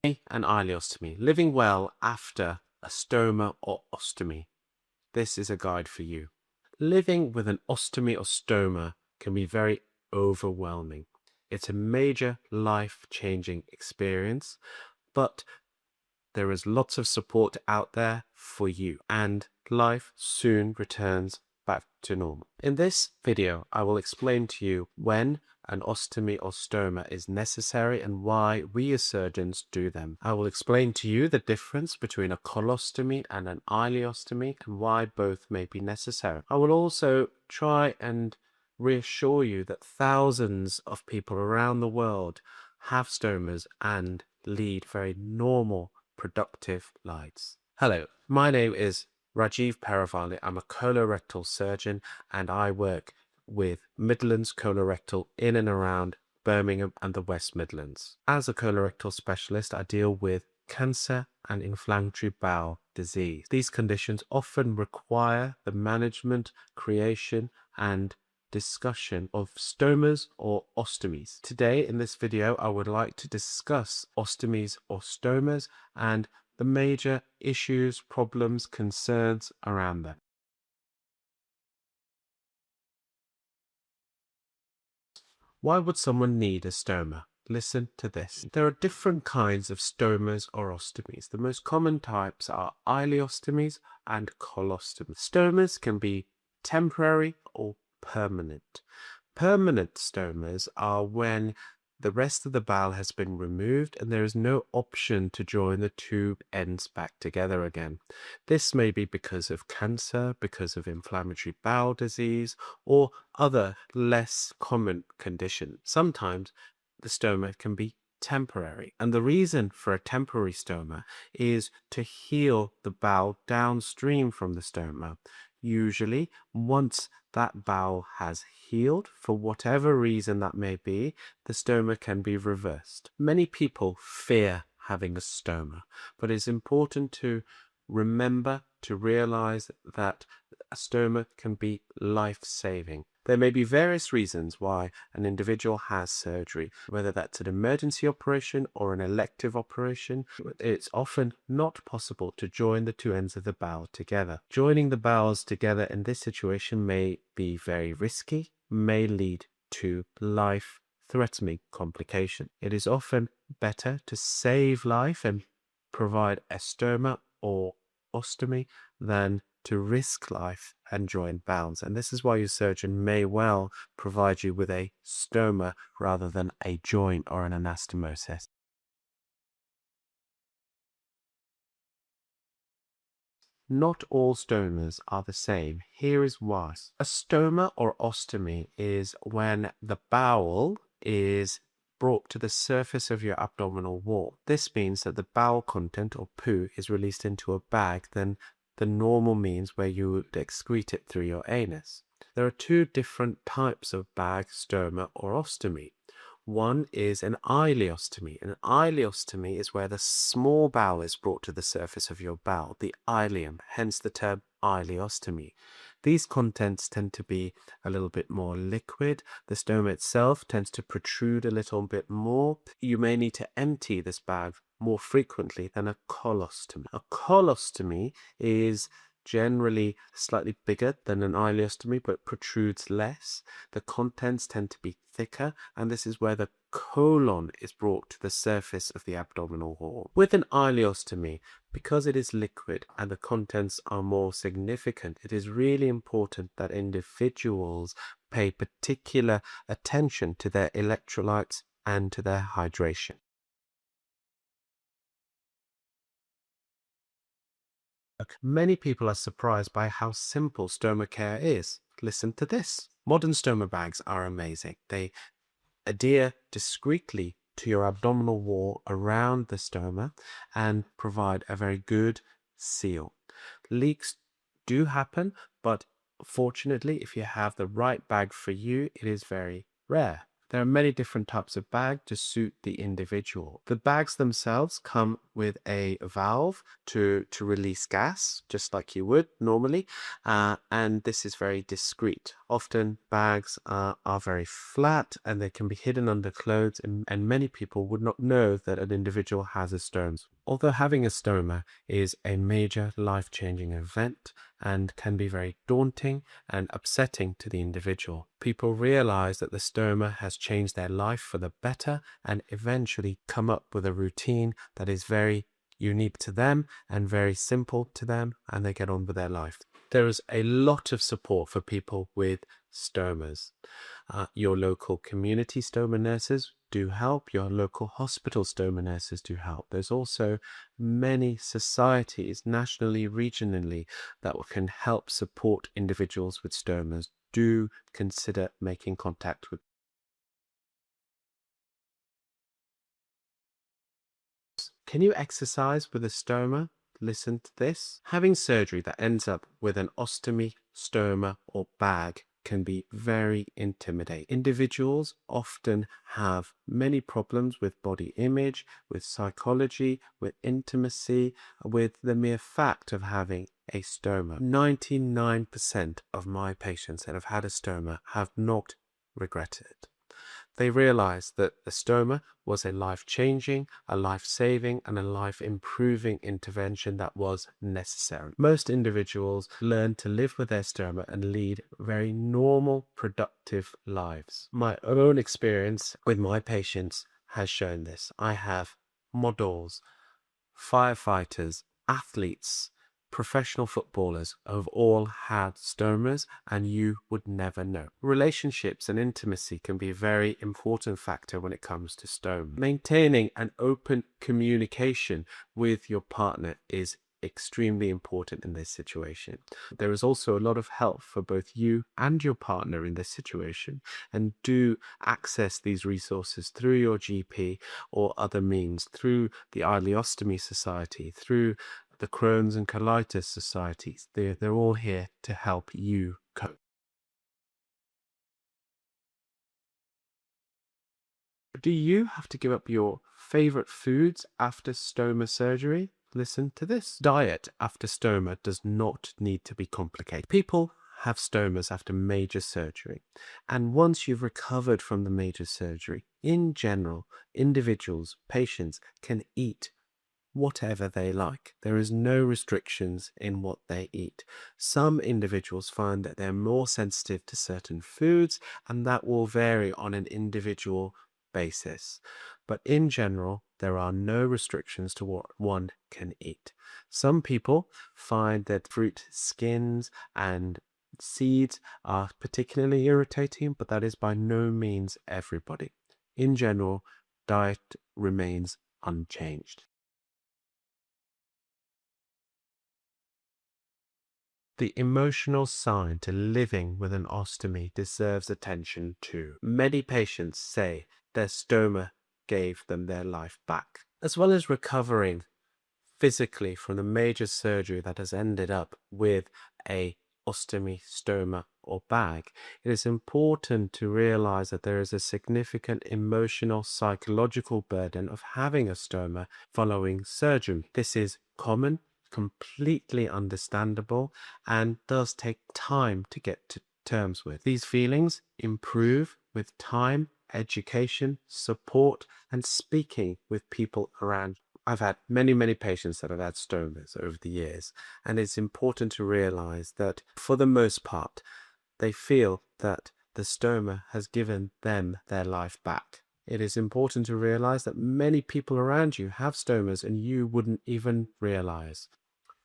And ileostomy, living well after a stoma or ostomy. This is a guide for you. Living with an ostomy or stoma can be very overwhelming. It's a major life-changing experience, but there is lots of support out there for you, and life soon returns back to normal. In this video, I will explain to you when an ostomy or stoma is necessary and why we as surgeons do them. I will explain to you the difference between a colostomy and an ileostomy and why both may be necessary. I will also try and reassure you that thousands of people around the world have stomas and lead very normal, productive lives. Hello, my name is Rajeev Peravali. I'm a colorectal surgeon and I work with Midlands Colorectal in and around Birmingham and the West Midlands. As a colorectal specialist, I deal with cancer and inflammatory bowel disease. These conditions often require the management, creation, and discussion of stomas or ostomies. Today in this video I would like to discuss ostomies or stomas and the major issues, problems, concerns around them. Why would someone need a stoma? Listen to this. There are different kinds of stomas or ostomies. The most common types are ileostomies and colostomies. Stomas can be temporary or permanent. Permanent stomas are when the rest of the bowel has been removed and there is no option to join the two ends back together again. This may be because of cancer, because of inflammatory bowel disease, or other less common conditions. Sometimes the stoma can be temporary, and the reason for a temporary stoma is to heal the bowel downstream from the stoma. Usually, once that bowel has healed, for whatever reason that may be, the stoma can be reversed. Many people fear having a stoma, but it's important to remember to realize that a stoma can be life-saving. There may be various reasons why an individual has surgery, whether that's an emergency operation or an elective operation. It's often not possible to join the two ends of the bowel together. Joining the bowels together in this situation may be very risky, may lead to life-threatening complications. It is often better to save life and provide a stoma or ostomy than to risk life and join bowels. And this is why your surgeon may well provide you with a stoma rather than a joint or an anastomosis. Not all stomas are the same. Here is why. A stoma or ostomy is when the bowel is brought to the surface of your abdominal wall. This means that the bowel content or poo is released into a bag than the normal means where you would excrete it through your anus. There are two different types of bag, stoma or ostomy. One is an ileostomy. An ileostomy is where the small bowel is brought to the surface of your bowel, the ileum, hence the term ileostomy. These contents tend to be a little bit more liquid. The stoma itself tends to protrude a little bit more. You may need to empty this bag more frequently than a colostomy. A colostomy is generally slightly bigger than an ileostomy but protrudes less. The contents tend to be thicker, and this is where the colon is brought to the surface of the abdominal wall. With an ileostomy, because it is liquid and the contents are more significant, it is really important that individuals pay particular attention to their electrolytes and to their hydration. Many people are surprised by how simple stoma care is. Listen to this. Modern stoma bags are amazing. They adhere discreetly to your abdominal wall around the stoma and provide a very good seal. Leaks do happen, but fortunately, if you have the right bag for you, it is very rare. There are many different types of bag to suit the individual. The bags themselves come with a valve to release gas, just like you would normally, and this is very discreet. Often bags are very flat and they can be hidden under clothes, and many people would not know that an individual has a stoma. Although having a stoma is a major life-changing event and can be very daunting and upsetting to the individual, people realize that the stoma has changed their life for the better and eventually come up with a routine that is very unique to them and very simple to them, and they get on with their life. There is a lot of support for people with stomas. Your local community stoma nurses do help. Your local hospital stoma nurses do help. There's also many societies, nationally, regionally, that can help support individuals with stomas. Do consider making contact with. Can you exercise with a stoma? Listen to this. Having surgery that ends up with an ostomy, stoma, or bag can be very intimidating. Individuals often have many problems with body image, with psychology, with intimacy, with the mere fact of having a stoma. 99% of my patients that have had a stoma have not regretted it. They realized that the stoma was a life-changing, a life-saving, and a life-improving intervention that was necessary. Most individuals learn to live with their stoma and lead very normal, productive lives. My own experience with my patients has shown this. I have models, firefighters, athletes, professional footballers have all had stomas, and you would never know. Relationships and intimacy can be a very important factor when it comes to stoma. Maintaining an open communication with your partner is extremely important in this situation. There is also a lot of help for both you and your partner in this situation, and do access these resources through your GP or other means, through the Ileostomy Society, through the Crohn's and Colitis societies. They're all here to help you cope. Do you have to give up your favorite foods after stoma surgery? Listen to this. Diet after stoma does not need to be complicated. People have stomas after major surgery, and once you've recovered from the major surgery, in general, individuals, patients can eat whatever they like. There is no restrictions in what they eat. Some individuals find that they're more sensitive to certain foods, and that will vary on an individual basis. But in general, there are no restrictions to what one can eat. Some people find that fruit skins and seeds are particularly irritating, but that is by no means everybody. In general, diet remains unchanged. The emotional side to living with an ostomy deserves attention too. Many patients say their stoma gave them their life back. As well as recovering physically from the major surgery that has ended up with a ostomy, stoma, or bag, it is important to realize that there is a significant emotional, psychological burden of having a stoma following surgery. This is common, completely understandable, and does take time to get to terms with. These feelings improve with time, education, support, and speaking with people around. I've had many patients that have had stomas over the years, and it's important to realize that for the most part, they feel that the stoma has given them their life back. It is important to realize that many people around you have stomas and you wouldn't even realize.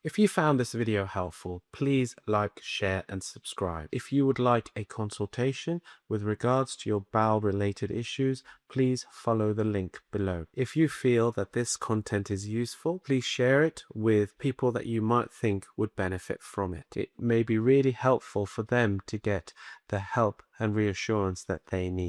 If you found this video helpful, please like, share, and subscribe. If you would like a consultation with regards to your bowel-related issues, please follow the link below. If you feel that this content is useful, please share it with people that you might think would benefit from it. It may be really helpful for them to get the help and reassurance that they need.